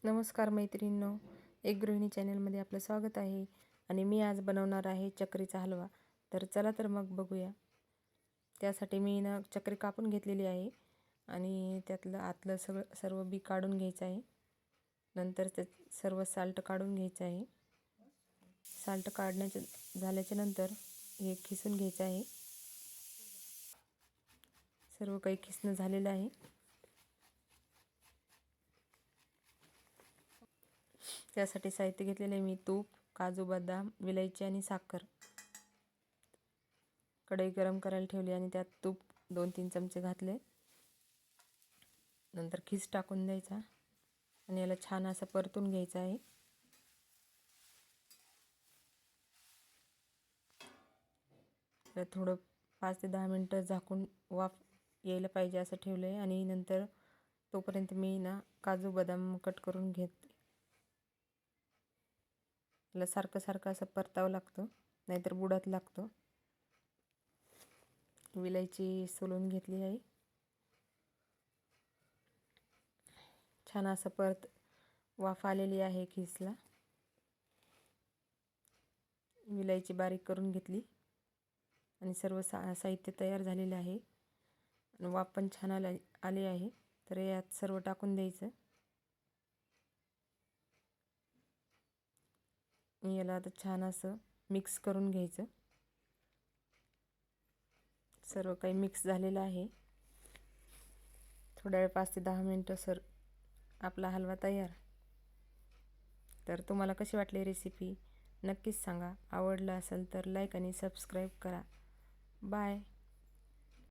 नमस्कार मैत्रिणींनो, एक गृहिणी चॅनलमध्ये आपलं स्वागत आहे. आणि मी आज बनवणार आहे चक्रीचा हलवा. तर चला तर मग बघूया. त्यासाठी मी चक्री कापून घेतलेली आहे आणि त्यातलं आतलं सर्व बी काढून घ्यायचं आहे. नंतर ते सर्व साल्ट काढून घ्यायचं आहे. साल्ट झाल्याच्या नंतर हे खिसून घ्यायचं आहे. सर्व काही खिसणं झालेलं आहे. त्यासाठी साहित्य घेतलेले मी तूप, काजू, बदाम, विलायची आणि साखर. कढई गरम करायला ठेवली आणि त्यात तूप 2-3 चमचे घातले. नंतर खीस टाकून द्यायचा आणि याला छान असं परतून घ्यायचं आहे. तर थोडं 5 ते 10 मिनटं झाकून वाफ यायला पाहिजे असं ठेवलं आहे. आणि नंतर तोपर्यंत मी काजू बदाम कट करून घेते. याला सारखं सारखं असं परतावं लागतं, नाहीतर बुडात लागतं. विलायची सोलून घेतली आहे. छान असं वाफ आलेली आहे खिसला. विलायची बारीक करून घेतली आणि सर्व साहित्य तयार झालेलं आहे आणि वाफ पण छान आली आहे. तर यात सर्व टाकून द्यायचं. याला आता छान असं मिक्स करून घ्यायचं. सर्व काही मिक्स झालेलं आहे. थोड्या वेळ 5 ते 10 मिनटं आपला हलवा तयार. तर तुम्हाला कशी वाटली रेसिपी नक्कीच सांगा. आवडलं असेल तर लाईक आणि सबस्क्राईब करा. बाय.